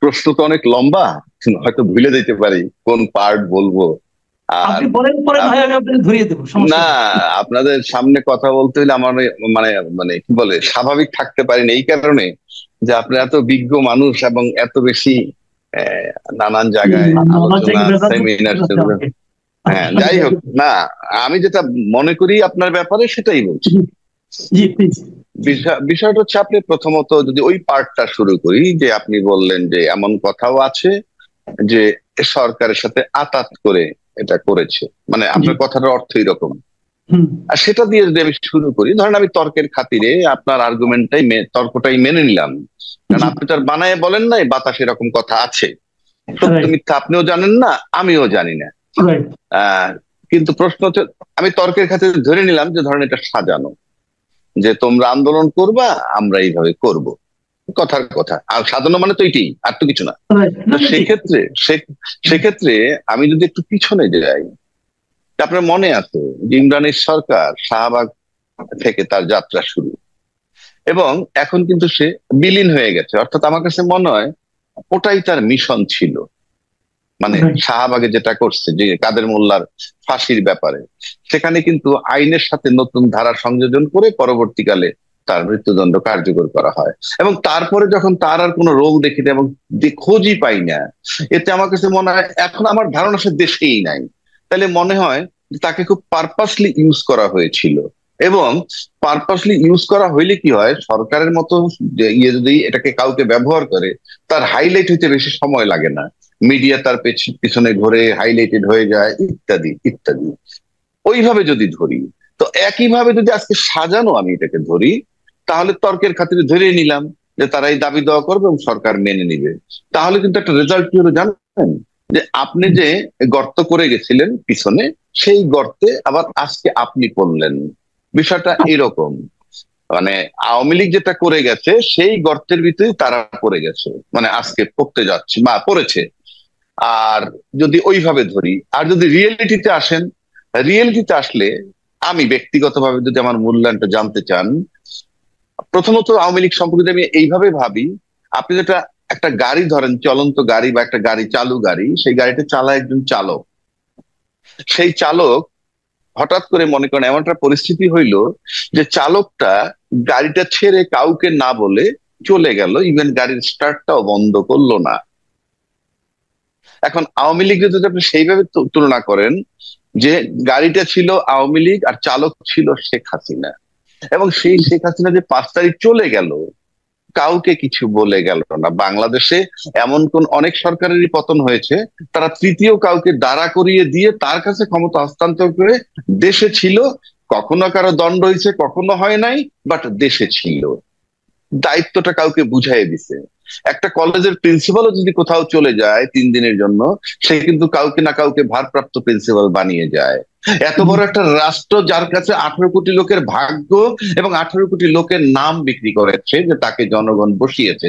প্রশ্ন তো অনেক লম্বা, হয়তো ভুলে যেতে পারি কোন পার্ট বলবো। আর আপনি বলেন, পরে না হয় আমি আপনাকে ধরিয়ে দেবো, সমস্যা না, নেই। আপনাদের সামনে কথা বলতে হলে আমার মানে মানে কি বলে স্বাভাবিক থাকতে পারি না, এই কারণে যে আপনি এত বিজ্ঞ মানুষ এবং এত বেশি আহ, নানান জায়গায় আমার আলোচনা জায়গায় ভেজাল সেমিনার। করতে হবে আমাকে। হ্যাঁ, যাই হোক না, আমি যেটা মনে করি আপনার ব্যাপারে সেটাই বলছি। জি, জি প্লিজ। বিষয়টা হচ্ছে, আপনি প্রথমত যদি ওই পার্টটা শুরু করি, যে আপনি বললেন যে এমন কথাও আছে যে সরকারের সাথে আতাত করে এটা করেছে, মানে জি। আপনার কথাটার অর্থ এরকম। হুম। আর সেটা দিয়ে যদি আমি শুরু করি, ধরেন আমি তর্কের খাতিরে আপনার আর্গুমেন্টটাই তর্কটাই মেনে নিলাম, কারণ জি। আপনি তো আর বানায় বলেন নাই বাতাস এরকম কথা আছে। সত্য রাইট। মিথ্যা আপনিও জানেন না, আমিও জানি না। রাইট। আহ কিন্তু প্রশ্ন হচ্ছে, আমি তর্কের খাতিরে ধরে নিলাম যে ধরেন এটা সাজানো, যে তোমরা আন্দোলন করবা, আমরা এইভাবে করব, কথার কথা, আর সাজানো মানে তো এটাই, আর তো কিছু না। রাইট, তো না না, ঠিক। সেক্ষেত্রে আমি যদি একটু পিছনে যাই, আপনার মনে আছে যে ইমরানের সরকার শাহবাগ থেকে তার যাত্রা শুরু, এবং এখন কিন্তু সে বিলীন হয়ে গেছে, অর্থাৎ আমার কাছে মনে হয় ওটাই তার মিশন ছিল। মানে রাইট। শাহবাগে যেটা করছে, যে কাদের মোল্লার ফাঁসির ব্যাপারে, সেখানে কিন্তু আইনের সাথে নতুন ধারা সংযোজন করে পরবর্তীকালে তার মৃত্যুদণ্ড কার্যকর করা হয়। এবং তারপরে যখন তার আর কোনো রোগ দেখি না এবং যে খোঁজই পাই না, এতে আমার কাছে মনে হয়, এখন আমার ধারণা সে দেশেই নাই, তাহলে মনে হয় যে তাকে খুব পারপাসলি ইউজ করা হয়েছিল। এবং পারপাসলি ইউজ করা হইলে কি হয়, সরকারের মতো যে ইয়ে যদি এটাকে কাউকে ব্যবহার করে, তার হাইলাইট হইতে বেশি সময় লাগে না, মিডিয়া তার পিছনে ঘুরে হাইলাইটেড হয়ে যায়, ইত্যাদি ইত্যাদি। ওইভাবে যদি ধরি, তো একইভাবে যদি আজকে সাজানো আমি এটাকে ধরি, তাহলে তর্কের খাতিরে ধরে নিলাম যে তারা এই দাবি দেওয়া করবে এবং সরকার মেনে নিবে। তাহলে কিন্তু একটা রেজাল্ট কি হলো জানেন, যে আপনি যে গর্ত করে গেছিলেন পিছনে, সেই গর্তে আবার আজকে আপনি পড়লেন। বিষয়টা এরকম, মানে আওয়ামী লীগ যেটা করে গেছে সেই গর্তের ভিতরে তারা পড়ে গেছে, মানে আজকে পড়তে যাচ্ছে বা পড়েছে। আর যদি ওইভাবে ধরি, আর যদি রিয়েলিটিতে আসেন, রিয়েলিটিতে আসলে আমি ব্যক্তিগতভাবে যদি আমার মূল্যায়নটা জানতে চান, প্রথমত আওয়ামী লীগ সম্পর্কে যদি আমি এইভাবে ভাবি, আপনি যেটা একটা গাড়ি ধরেন, চলন্ত গাড়ি বা একটা গাড়ি, চালু গাড়ি, সেই গাড়িটা চালায় একজন চালক। সেই চালক হঠাৎ করে মনে করেন এমন একটা পরিস্থিতি হইলো যে চালকটা গাড়িটা ছেড়ে কাউকে না বলে চলে গেল, ইভেন গাড়ির স্টার্টটাও বন্ধ করলো না। এখন আওয়ামী লীগ যদি আপনি সেইভাবে তুলনা করেন, যে গাড়িটা ছিল আওয়ামী লীগ আর চালক ছিল শেখ হাসিনা, এবং সেই শেখ হাসিনা যে 5 তারিখ চলে গেল, কাউকে কিছু বলে গেল না। বাংলাদেশে এমন কোন অনেক সরকারেরই পতন হয়েছে, তারা তৃতীয় কাউকে দাঁড়া করিয়ে দিয়ে তার কাছে ক্ষমতা হস্তান্তর করে দেশে ছিল, কখনো কারো দণ্ড হয়েছে, কখনো হয় নাই, বাট দেশে ছিল, দায়িত্বটা কাউকে বুঝাই দিছে। একটা কলেজের প্রিন্সিপালও যদি কোথাও চলে যায় 3 দিনের জন্য, সে কিন্তু কাউকে না কাউকে ভারপ্রাপ্ত প্রিন্সিপাল বানিয়ে যায়। এত বড় একটা রাষ্ট্র, যার কাছে 18 কোটি লোকের ভাগ্য এবং 18 কোটি লোকের নাম বিক্রি করেছে, যে তাকে জনগণ বসিয়েছে,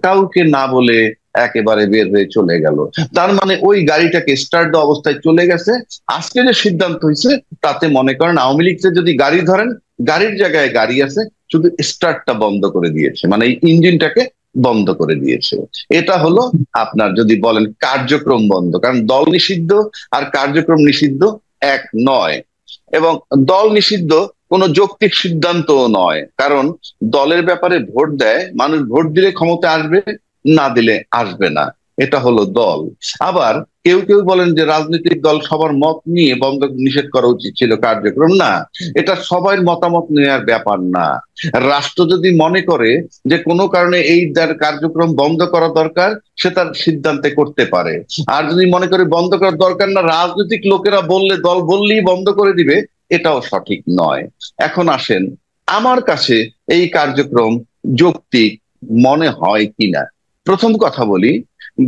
কাউকে না বলে একেবারে বের হয়ে চলে গেল। তার মানে ওই গাড়িটাকে স্টার্ট দেওয়া অবস্থায় চলে গেছে। আজকে যে সিদ্ধান্ত হয়েছে, তাতে মনে করেন আওয়ামী লীগকে যদি গাড়ি ধরেন, গাড়ির জায়গায় গাড়ি আছে, শুধু স্টার্টটা বন্ধ করে দিয়েছে, মানে এই ইঞ্জিনটাকে বন্ধ করে দিয়েছে। এটা হলো আপনার যদি বলেন কার্যক্রম বন্ধ, কারণ দল নিষিদ্ধ আর কার্যক্রম নিষিদ্ধ এক নয়। এবং দল নিষিদ্ধ কোনো যৌক্তিক সিদ্ধান্তও নয়, কারণ দলের ব্যাপারে ভোট দেয় মানুষ, ভোট দিলে ক্ষমতা আসবে, না দিলে আসবে না, এটা হলো দল। আবার কেউ কেউ বলেন যে রাজনৈতিক দল সবার মত নিয়ে বন্ধ নিষেধ করা উচিত ছিল কার্যক্রম, না, এটা সবার মতামত নেওয়ার ব্যাপার না। রাষ্ট্র যদি মনে করে যে কোনো কারণে এই কার্যক্রম বন্ধ করা দরকার, সে তার সিদ্ধান্তে করতে পারে। আর যদি মনে করে বন্ধ করার দরকার না, রাজনৈতিক লোকেরা বললে, দল বললেই বন্ধ করে দিবে, এটাও সঠিক নয়। এখন আসেন, আমার কাছে এই কার্যক্রম যৌক্তিক মনে হয় কিনা। প্রথম কথা বলি,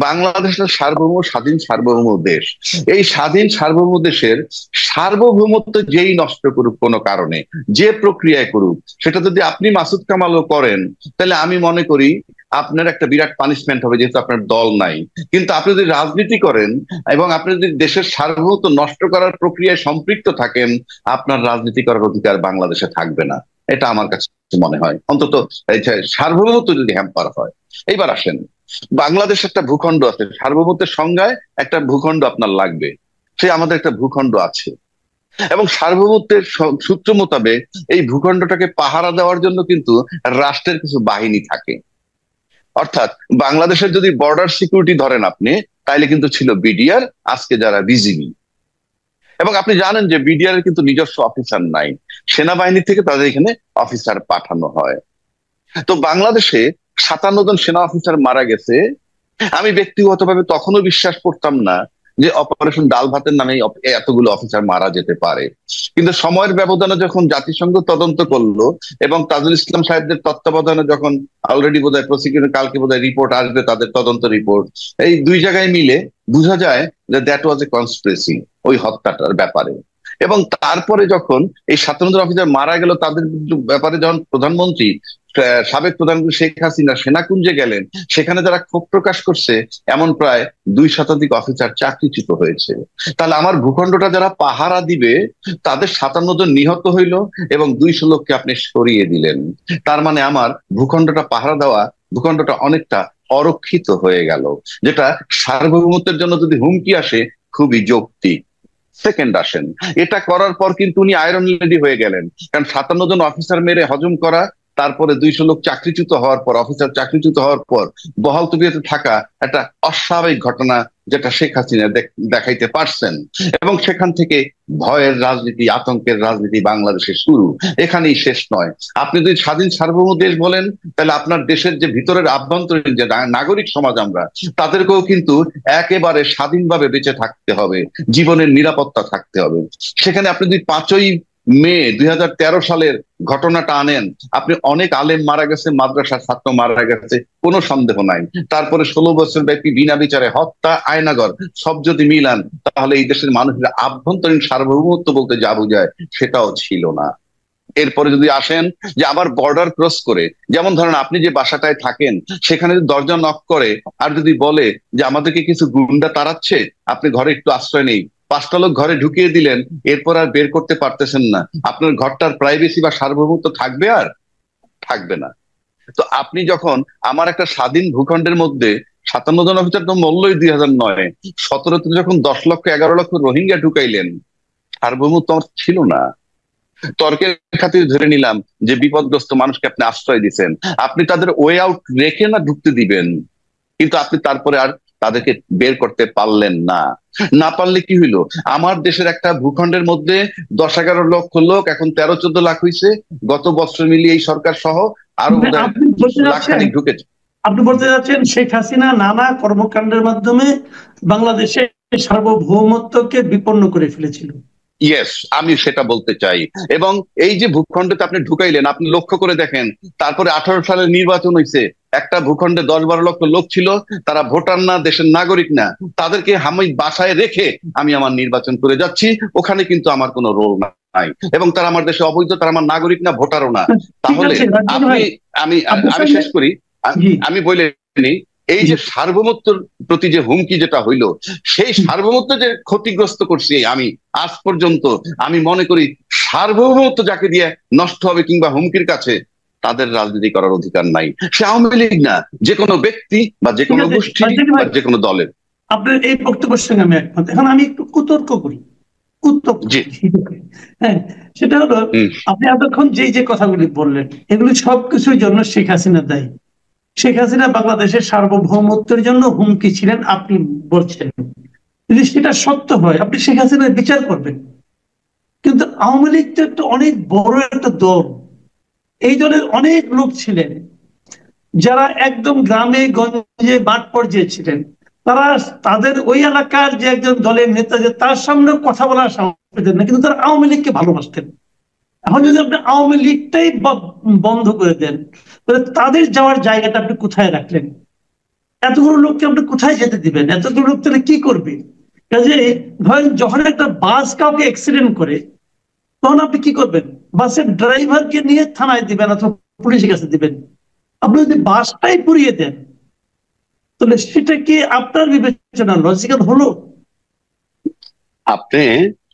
বাংলাদেশ একটা সার্বভৌম স্বাধীন সার্বভৌম দেশ। এই স্বাধীন সার্বভৌম দেশের সার্বভৌমত্ব যেই নষ্ট করুক কোনো কারণে, যে প্রক্রিয়ায় করুক, সেটা যদি আপনি মাসুদ কামালও করেন, তাহলে আমি মনে করি আপনার একটা বিরাট পানিশমেন্ট হবে, যেহেতু আপনার দল নাই। কিন্তু আপনি যদি রাজনীতি করেন এবং আপনি যদি দেশের সার্বভৌমত্ব নষ্ট করার প্রক্রিয়ায় সম্পৃক্ত থাকেন, আপনার রাজনীতি করার অধিকার বাংলাদেশে থাকবে না। এটা আমার কাছে মনে হয়, অন্তত এই যে সার্বভৌমত্ব যদি হ্যাম্পার হয়। এইবার আসেন, বাংলাদেশ একটা ভূখণ্ড আছে, সার্বভৌমত্বের সংজ্ঞায় একটা ভূখণ্ড আপনার লাগবে, সে আমাদের একটা ভূখণ্ড আছে। এবং সার্বভৌমত্বের সূত্র মোতাবেক এই ভূখণ্ডটাকে পাহারা দেওয়ার জন্য কিন্তু রাষ্ট্রের কিছু বাহিনী থাকে। অর্থাৎ বাংলাদেশের যদি বর্ডার সিকিউরিটি ধরেন আপনি, তাইলে কিন্তু ছিল বিডিআর, আজকে যারা বিজিবি। এবং আপনি জানেন যে বিডিআর এর কিন্তু নিজস্ব অফিসার নাই, সেনাবাহিনী থেকে তাদের এখানে অফিসার পাঠানো হয়। তো বাংলাদেশে 57 জন সেনা অফিসার মারা গেছে। আমি ব্যক্তিগতভাবে তখনও বিশ্বাস করতাম না যে অপারেশন ডাল ভাতের নামে এতগুলো অফিসার মারা যেতে পারে। কিন্তু সময়ের ব্যবধানে যখন জাতিসংঘ তদন্ত করলো এবং তাজুল ইসলাম সাহেবদের তত্ত্বাবধানে যখন অলরেডি বোধহয় প্রসিকিউশন কালকে বোধহয় রিপোর্ট আসবে, তাদের তদন্ত রিপোর্ট, এই দুই জায়গায় মিলে বোঝা যায় যে দ্যাট ওয়াজ এ কনস্পিরেসি, ওই হত্যাটার ব্যাপারে। এবং তারপরে যখন এই 57 জন অফিসার মারা গেল, তাদের ব্যাপারে যখন প্রধানমন্ত্রী সাবেক প্রধানমন্ত্রী শেখ হাসিনা সেনাকুঞ্জে গেলেন, সেখানে যারা ক্ষোভ প্রকাশ করছে এমন প্রায় 2 শতাধিক অফিসার চাকরিচ্যুত হয়েছে। তাহলে আমার ভূখণ্ডটা যারা পাহারা দিবে তাদের 57 জন নিহত হইল এবং 200 লোককে আপনি সরিয়ে দিলেন। তার মানে আমার ভূখণ্ডটা পাহারা দেওয়া, ভূখণ্ডটা অনেকটা অরক্ষিত হয়ে গেল, যেটা সার্বভৌমত্বের জন্য যদি হুমকি আসে খুবই যৌক্তিক। সেকেন্ড আসেন, এটা করার পর কিন্তু উনি আয়রন লেডি হয়ে গেলেন, কারণ 57 জন অফিসার মেরে হজম করা, তারপরে 200 লোক চাকরিচ্যুত হওয়ার পর, অফিসার চাকরিচ্যুত হওয়ার পর বহাল তবিয়তে থাকা একটা অস্বাভাবিক ঘটনা, যেটা শেখ হাসিনা দেখাইতে পারছেন। এবং সেখান থেকে ভয়ের রাজনীতি, আতঙ্কের রাজনীতি বাংলাদেশে শুরু, এখানেই শেষ নয়। আপনি যদি স্বাধীন সার্বভৌম দেশ বলেন, তাহলে আপনার দেশের যে ভিতরের আভ্যন্তরীণ যে নাগরিক সমাজ আমরা, তাদেরকেও কিন্তু একেবারে স্বাধীনভাবে বেঁচে থাকতে হবে, জীবনের নিরাপত্তা থাকতে হবে। সেখানে আপনি যদি 5ই মে 2013 সালের ঘটনাটা আনেন, আপনি অনেক আলেম মারা গেছে, মাদ্রাসার ছাত্র মারা গেছে, কোনো সন্দেহ নাই। তারপরে 16 বছর ব্যাপী বিনা বিচারে হত্যা, আয়নাগর, সব যদি মিলান, তাহলে এই দেশের মানুষের আভ্যন্তরীণ সার্বভৌমত্ব বলতে যা বোঝায় সেটাও ছিল না। এরপরে যদি আসেন যে আবার বর্ডার ক্রস করে, যেমন ধরেন আপনি যে বাসাটায় থাকেন, সেখানে যদি দরজা নক করে আর যদি বলে যে আমাদেরকে কিছু গুন্ডা তাড়াচ্ছে, আপনি ঘরে একটু আশ্রয় নেই, 5টা লোক ঘরে ঢুকিয়ে দিলেন, এরপর আর বের করতে পারতেছেন না, আপনার ঘরটার প্রাইভেসি বা সার্বভৌমত্ব থাকবে? আর থাকবে না। তো আপনি যখন আমার একটা স্বাধীন ভূখণ্ডের মধ্যে 57 জন অফিসার তো মূল্যই 2009, 17তে যখন 10 লক্ষ 11 লক্ষ রোহিঙ্গা ঢুকাইলেন, সার্বভৌমত্ব আমার ছিল না। তর্কের খাতিরে ধরে নিলাম যে বিপদগ্রস্ত মানুষকে আপনি আশ্রয় দিচ্ছেন, আপনি তাদের ওয়ে আউট রেখে না ঢুকতে দিবেন, কিন্তু আপনি তারপরে আর তাদেরকে বের করতে পারলেন না। না পারলে কি হইলো, আমার দেশের একটা ভূখণ্ডের মধ্যে 10-11 লক্ষ লোক, এখন 13-14 লাখ হয়েছে, গত বছর মিলিয়ে এই সরকার সহ আরো লাখখানিক ঢুকেছে। আপনি বলতে যাচ্ছেন শেখ হাসিনা নানা কর্মকাণ্ডের মাধ্যমে বাংলাদেশের সার্বভৌমত্বকে বিপন্ন করে ফেলেছিল। ইয়েস, আমি সেটা বলতে চাই। এবং এই যে ভূখণ্ডে আপনি ঢুকাইলেন, আপনি লক্ষ্য করে দেখেন, তারপরে 18 সালের নির্বাচন হয়েছে, একটা ভূখণ্ডে 10-12 লক্ষ লোক ছিল, তারা ভোটার না, দেশের নাগরিক না, তাদেরকে আমি বাসায় রেখে আমি আমার নির্বাচন করে যাচ্ছি, ওখানে কিন্তু আমার কোনো রোল নাই, এবং তারা আমার দেশে অবৈধ, তারা আমার নাগরিক না, ভোটারও না। তাহলে আপনি, আমি শেষ করি, আমি বলে নিই, এই যে সার্বভৌমত্বের প্রতি যে হুমকি যেটা হইলো, সেই সার্বভৌমত্ব যে ক্ষতিগ্রস্ত করছি আমি আজ পর্যন্ত, আমি মনে করি সার্বভৌমত্ব যাকে দিয়ে নষ্ট হবে কিংবা হুমকির কাছে, তাদের রাজনীতি করার অধিকার নাই। সে আওয়ামী লীগ না, যে কোনো ব্যক্তি বা যে কোনো গোষ্ঠী বা যে কোনো দলের। আপনার এই বক্তব্যের সঙ্গে আমি একমত। এখন আমি একটু কুতর্ক করি। হ্যাঁ, সেটা হলো, আপনি এতক্ষণ যে কথাগুলি বললেন, এগুলি সবকিছুর জন্য শেখ হাসিনা দায়ী। শেখ হাসিনা বাংলাদেশের সার্বভৌমত্বের জন্য হুমকি ছিলেন আপনি বলছেন। যদি সেটা সত্য হয়, আপনি শেখ হাসিনার বিচার করবেন। কিন্তু আওয়ামী লীগ তো একটা অনেক বড় একটা দল, এই দলের অনেক লোক ছিলেন যারা একদম গ্রামে গঞ্জে মাঠ পর্যায়ে ছিলেন, তারা তাদের ওই এলাকার যে একজন দলের নেতা, যে তার সামনে কথা বলার সাহস পেতেন না, কিন্তু তারা আওয়ামী লীগকে ভালোবাসতেন। এখন যদি আপনি আওয়ামী লীগটাই বন্ধ করে দেন, তাহলে তাদের যাওয়ার জায়গাটা আপনি কোথায় রাখলেন? এতগুলো লোককে আপনি কোথায় যেতে দিবেন? এতগুলো লোক তাহলে কি করবে? কাজে ধরেন যখন একটা বাস কাউকে অ্যাক্সিডেন্ট করে, তখন আপনি কি করবেন? বাসের ড্রাইভারকে নিয়ে থানায় দিবেন অথবা পুলিশের কাছে দিবেন। আপনি যদি বাসটাই পুড়িয়ে দেন, তাহলে সেটা কি আপনার বিবেচনা লজিক্যাল হলো? আপনি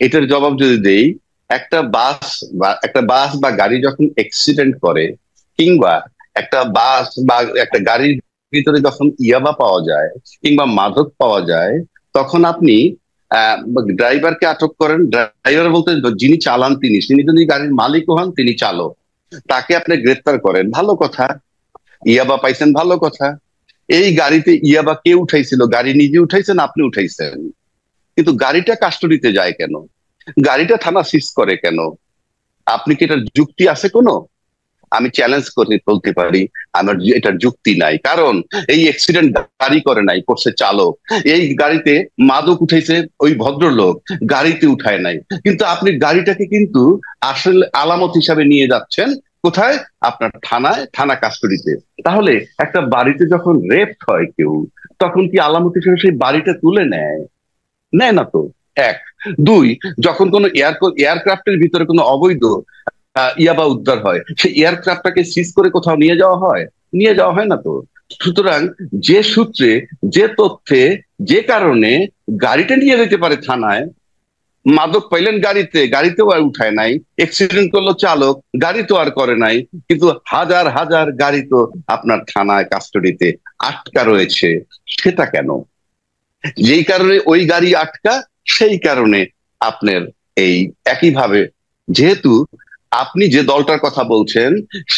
এটার জবাব যদি দেই, একটা বাস বা গাড়ি যখন অ্যাক্সিডেন্ট করে, কিংবা একটা বাস বা একটা গাড়ির ভিতরে যখন ইয়াবা পাওয়া যায় কিংবা মাদক পাওয়া যায়, তখন আপনি ড্রাইভারকে আটক করেন। ড্রাইভার বলতে যিনি চালান তিনি যদি গাড়ির মালিক হন, তিনি চালক, তাকে আপনি গ্রেফতার করেন, ভালো কথা। ইয়াবা পাইছেন, ভালো কথা। এই গাড়িতে ইয়াবা কে উঠাইছিল? গাড়ি নিজে উঠাইছেন, আপনি উঠাইছেন, কিন্তু গাড়িটা কাস্টডিতে যায় কেন? গাড়িটা থানা সিজ করে কেন? আপনি কি এটার যুক্তি আছে কোনো? আমি চ্যালেঞ্জ করে বলতে পারি আমার এটার যুক্তি নাই। কারণ এই অ্যাক্সিডেন্ট গাড়ি করে নাই, করছে চালক। এই গাড়িতে মাদক উঠাইছে ওই ভদ্রলোক, গাড়িতে উঠায় নাই। কিন্তু আপনি গাড়িটাকে কিন্তু আসলে আলামত হিসাবে নিয়ে যাচ্ছেন কোথায়? আপনার থানায়, থানা কাস্টডিতে। তাহলে একটা বাড়িতে যখন রেপ হয় কেউ, তখন কি আলামত হিসেবে সেই বাড়িটা তুলে নেয়? নেয় না তো। এক। দুই, যখন কোনো এয়ারক্রাফটের ভিতরে কোনো অবৈধ ইয়াবা উদ্ধার হয়, সেই এয়ারক্রাফটটাকে সিজ করে কোথাও নিয়ে যাওয়া হয়? নিয়ে যাওয়া হয় না তো। সুতরাং যে সূত্রে, যে তথ্যে, যে কারণে গাড়িটা নিয়ে যেতে পারে থানায়, মাদক পাইলেন গাড়িতে, গাড়িতেও আর উঠায় নাই, অ্যাক্সিডেন্ট করলো চালক, গাড়ি তো আর করে নাই, কিন্তু হাজার হাজার গাড়ি তো আপনার থানায় কাস্টডিতে আটকা রয়েছে। সেটা কেন? যেই কারণে ওই গাড়ি আটকা, সেই কারণে আপনার এই একইভাবে, যেহেতু আপনি যে দলটার কথা বলছেন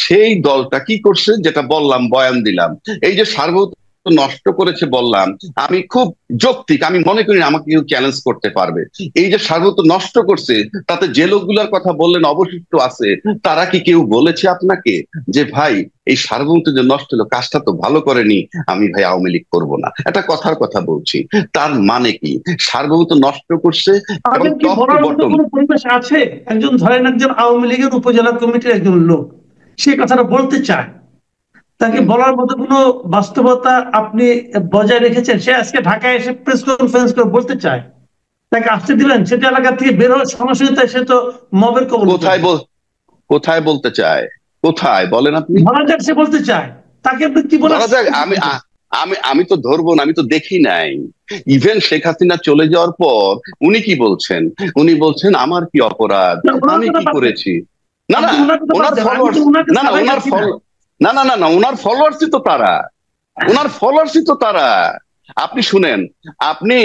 সেই দলটা কি করছে, যেটা বললাম, বয়ান দিলাম, এই যে সার্বভৌমত্ব নষ্ট করেছে বললাম, আমি খুব যৌক্তিক, আমি মনে করি না আমাকে কেউ চ্যালেঞ্জ করতে পারবে। এই যে সার্বভৌমত্ব নষ্ট করছে, তাতে যে লোকগুলোর কথা বললেন অবশিষ্ট আছে, তারা কি কেউ বলেছে আপনাকে যে ভাই এই সার্বভৌমত্ব যে নষ্ট হলো, কাজটা তো ভালো করেনি, আমি ভাই আওয়ামী লীগ করবো না? একটা কথার কথা বলছি, তার মানে কি সার্বভৌমত্ব নষ্ট করছে এবং তাদের কি টপ টু বলার মতো বটম। কোনো পরিবেশ আছে? একজন ধরেন একজন আওয়ামী লীগের উপজেলা কমিটির একজন লোক সে কথাটা বলতে চায়, তাকে বলার মতো কোনো বাস্তবতা আপনি বজায় রেখেছেন? সে আজকে ঢাকায় এসে প্রেস কনফারেন্স করে বলতে চায়, তাকে আসতে দিবেন? সেটা এলাকা থেকে বের হওয়ার সরাসরি তাই সে তো মবের কবল কোথায় করবে। কোথায় বলতে চায়? কোথায় বলেন আপনি? ধরা যাক সে বলতে চায়, তাকে আপনি কি বলার? ধরা যাক, আমি তো ধরবো না, আমি তো দেখি নাই। ইভেন শেখ হাসিনা চলে যাওয়ার পর উনি কি বলছেন? উনি বলছেন আমার কি অপরাধ, ওনার আমি কথা কি বাদ দেন, করেছি? না না, আপনি ওনার কথা বাদ ওনার দেন, আমি ফলোয়ার্স, তো ওনাকে না না ছাড়াই ওনার আছি না। ফলো না না না না ওনার ফলোয়ার্সই তো তারা, ওনার ফলোয়ার্সই তো তারা। আপনি শুনেন, আপনি